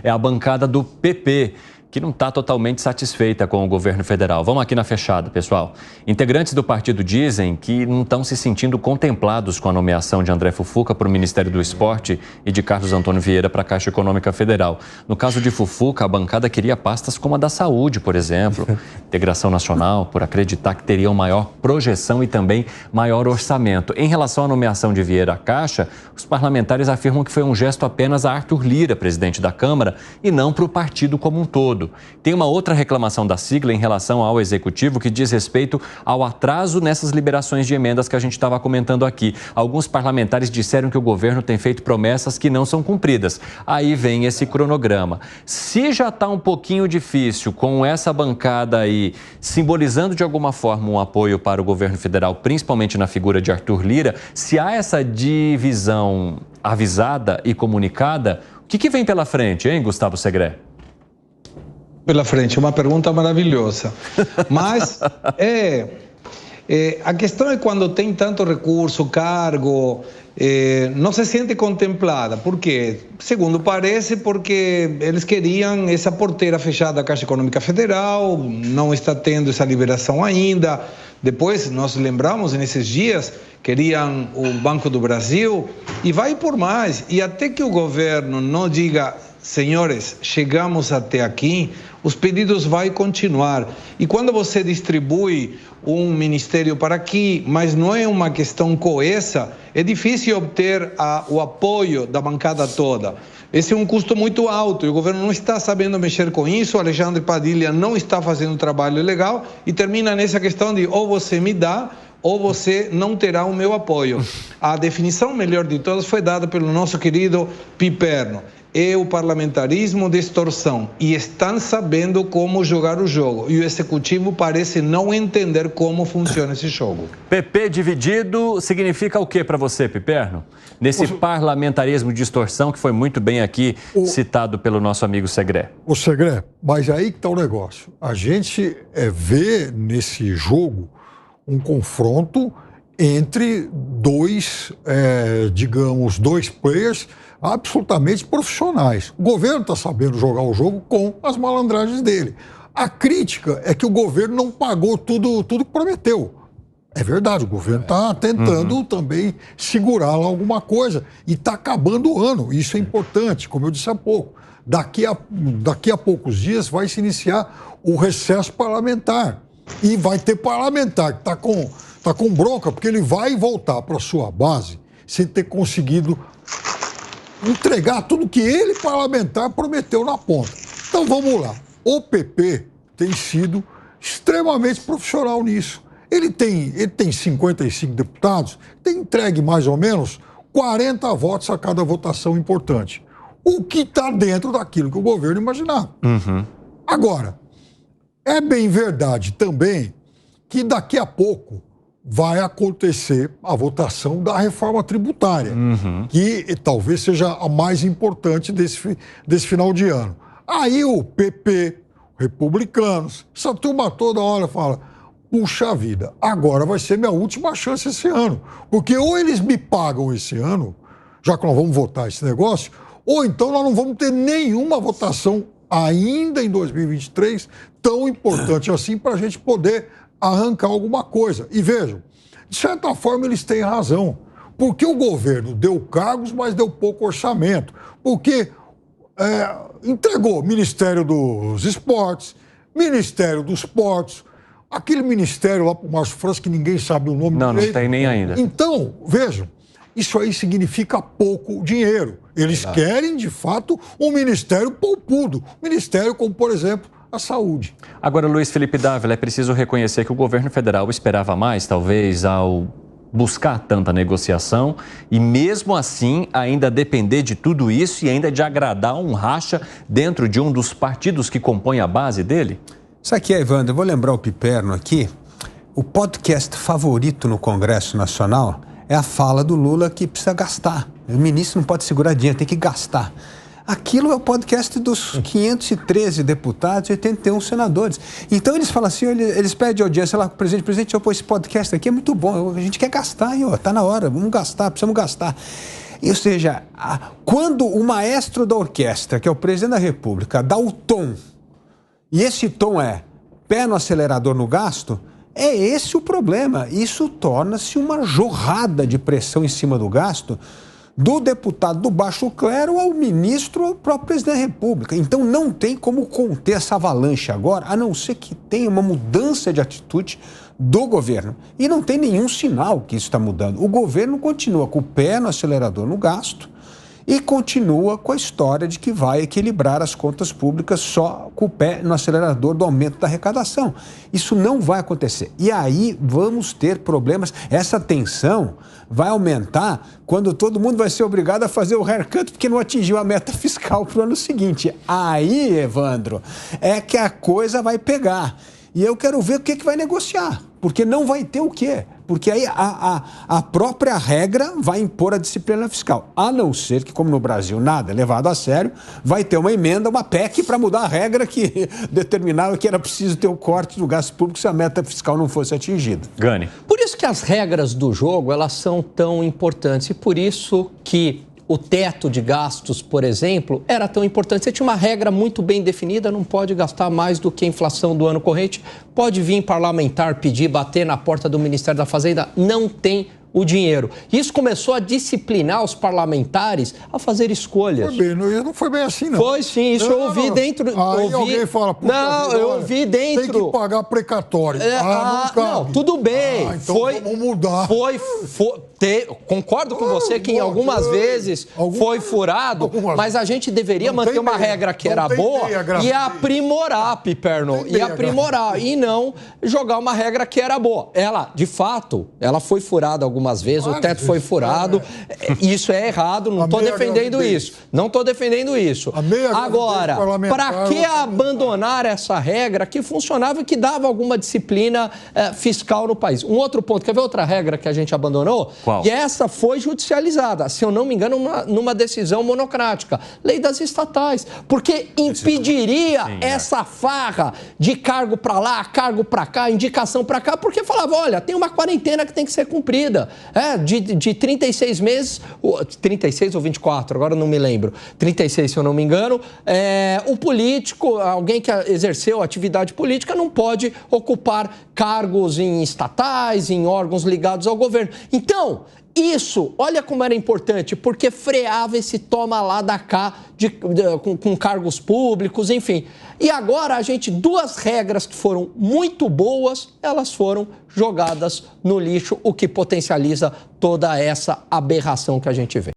é a bancada do PP, que não está totalmente satisfeita com o governo federal. Vamos aqui na fechada, pessoal. Integrantes do partido dizem que não estão se sentindo contemplados com a nomeação de André Fufuca para o Ministério do Esporte e de Carlos Antônio Vieira para a Caixa Econômica Federal. No caso de Fufuca, a bancada queria pastas como a da saúde, por exemplo, integração nacional, por acreditar que teriam maior projeção e também maior orçamento. Em relação à nomeação de Vieira à Caixa, os parlamentares afirmam que foi um gesto apenas a Arthur Lira, presidente da Câmara, e não para o partido como um todo. Tem uma outra reclamação da sigla em relação ao Executivo que diz respeito ao atraso nessas liberações de emendas que a gente estava comentando aqui. Alguns parlamentares disseram que o governo tem feito promessas que não são cumpridas. Aí vem esse cronograma. Se já está um pouquinho difícil com essa bancada aí, simbolizando de alguma forma um apoio para o governo federal, principalmente na figura de Arthur Lira, se há essa divisão avisada e comunicada, o que vem pela frente, hein, Gustavo Segré? Pela frente, uma pergunta maravilhosa. Mas a questão é quando tem tanto recurso, cargo, não se sente contemplada. Por quê? Segundo parece, porque eles queriam essa porteira fechada da Caixa Econômica Federal, não está tendo essa liberação ainda. Depois, nós lembramos, nesses dias, queriam o Banco do Brasil e vai por mais. E até que o governo não diga: senhores, chegamos até aqui, os pedidos vão continuar. E quando você distribui um ministério para aqui, mas não é uma questão coesa, é difícil obter o apoio da bancada toda. Esse é um custo muito alto e o governo não está sabendo mexer com isso. O Alexandre Padilha não está fazendo um trabalho legal e termina nessa questão de ou você me dá ou você não terá o meu apoio. A definição melhor de todas foi dada pelo nosso querido Piperno. É o parlamentarismo de extorsão e estão sabendo como jogar o jogo. E o Executivo parece não entender como funciona esse jogo. PP dividido significa o que para você, Piperno? Nesse parlamentarismo de extorsão que foi muito bem aqui citado pelo nosso amigo Segré. O Segré, mas aí que está o negócio. A gente vê nesse jogo um confronto entre dois players absolutamente profissionais. O governo está sabendo jogar o jogo com as malandragens dele. A crítica é que o governo não pagou tudo que prometeu. É verdade, o governo está tentando também segurar alguma coisa e está acabando o ano. Isso é importante, como eu disse há pouco. Daqui a poucos dias vai se iniciar o recesso parlamentar. E vai ter parlamentar que está com bronca, porque ele vai voltar para a sua base sem ter conseguido entregar tudo que ele, parlamentar, prometeu na ponta. Então vamos lá. O PP tem sido extremamente profissional nisso. Ele tem 55 deputados, tem entregue mais ou menos 40 votos a cada votação importante. O que está dentro daquilo que o governo imaginava. Agora, é bem verdade também que daqui a pouco vai acontecer a votação da reforma tributária, que talvez seja a mais importante desse final de ano. Aí o PP, republicanos, essa turma toda hora fala: puxa vida, agora vai ser minha última chance esse ano, porque ou eles me pagam esse ano, já que nós vamos votar esse negócio, ou então nós não vamos ter nenhuma votação ainda em 2023 tão importante assim para a gente poder arrancar alguma coisa. E vejam, de certa forma eles têm razão, porque o governo deu cargos, mas deu pouco orçamento, porque entregou Ministério dos Esportes, Ministério dos Portos, aquele ministério lá para o Márcio França que ninguém sabe o nome direito. Não tem nem ainda. Então, vejam, isso aí significa pouco dinheiro. Eles querem, de fato, um ministério poupudo, ministério como, por exemplo, a saúde. Agora, Luiz Felipe Dávila, é preciso reconhecer que o governo federal esperava mais, talvez, ao buscar tanta negociação e, mesmo assim, ainda depender de tudo isso e ainda de agradar um racha dentro de um dos partidos que compõem a base dele? Isso aqui, Evandro, eu vou lembrar o Piperno aqui. O podcast favorito no Congresso Nacional é a fala do Lula que precisa gastar. O ministro não pode segurar dinheiro, tem que gastar. Aquilo é o podcast dos 513 deputados e 81 senadores. Então eles falam assim, eles pedem audiência lá com o presidente, esse podcast aqui é muito bom, a gente quer gastar, está na hora, vamos gastar, precisamos gastar. Ou seja, quando o maestro da orquestra, que é o presidente da República, dá o tom, e esse tom é pé no acelerador no gasto, é esse o problema. Isso torna-se uma jorrada de pressão em cima do gasto, do deputado do baixo clero ao ministro, ao próprio presidente da República. Então não tem como conter essa avalanche agora, a não ser que tenha uma mudança de atitude do governo. E não tem nenhum sinal que isso está mudando. O governo continua com o pé no acelerador no gasto e continua com a história de que vai equilibrar as contas públicas só com o pé no acelerador do aumento da arrecadação. Isso não vai acontecer. E aí vamos ter problemas. Essa tensão vai aumentar quando todo mundo vai ser obrigado a fazer o haircut porque não atingiu a meta fiscal para o ano seguinte. Aí, Evandro, é que a coisa vai pegar. E eu quero ver o que vai negociar, porque não vai ter o quê? Porque aí a própria regra vai impor a disciplina fiscal, a não ser que, como no Brasil nada é levado a sério, vai ter uma emenda, uma PEC para mudar a regra que determinava que era preciso ter o corte do gasto público se a meta fiscal não fosse atingida. Gani. Por isso que as regras do jogo, elas são tão importantes e por isso que o teto de gastos, por exemplo, era tão importante. Você tinha uma regra muito bem definida, não pode gastar mais do que a inflação do ano corrente. Pode vir parlamentar pedir, bater na porta do Ministério da Fazenda, não tem o dinheiro. Isso começou a disciplinar os parlamentares a fazer escolhas. Não foi bem assim, não. Foi sim, isso eu ouvi dentro... Aí alguém fala... Não, eu ouvi dentro... Tem que pagar precatório. Não cabe. Não, tudo bem. Então vamos mudar. Concordo com você que em algumas vezes foi furado, mas a gente deveria manter uma regra que era boa e aprimorar, Piperno, e aprimorar, e não jogar uma regra que era boa. Ela, de fato, ela foi furada algumas vezes, o teto foi furado, isso é errado, não estou defendendo isso. Não estou defendendo isso. Agora, para que abandonar essa regra que funcionava e que dava alguma disciplina fiscal no país? Um outro ponto, quer ver outra regra que a gente abandonou? Qual? E essa foi judicializada, se eu não me engano, numa decisão monocrática. Lei das estatais. Porque impediria essa farra de cargo para lá, cargo para cá, indicação para cá, porque falava, olha, tem uma quarentena que tem que ser cumprida. De 36 meses, 36 ou 24, agora não me lembro, 36 se eu não me engano, o político, alguém que exerceu atividade política não pode ocupar cargos em estatais, em órgãos ligados ao governo. Então, isso, olha como era importante, porque freava esse toma lá da cá com cargos públicos, enfim. E agora duas regras que foram muito boas, elas foram jogadas no lixo, o que potencializa toda essa aberração que a gente vê.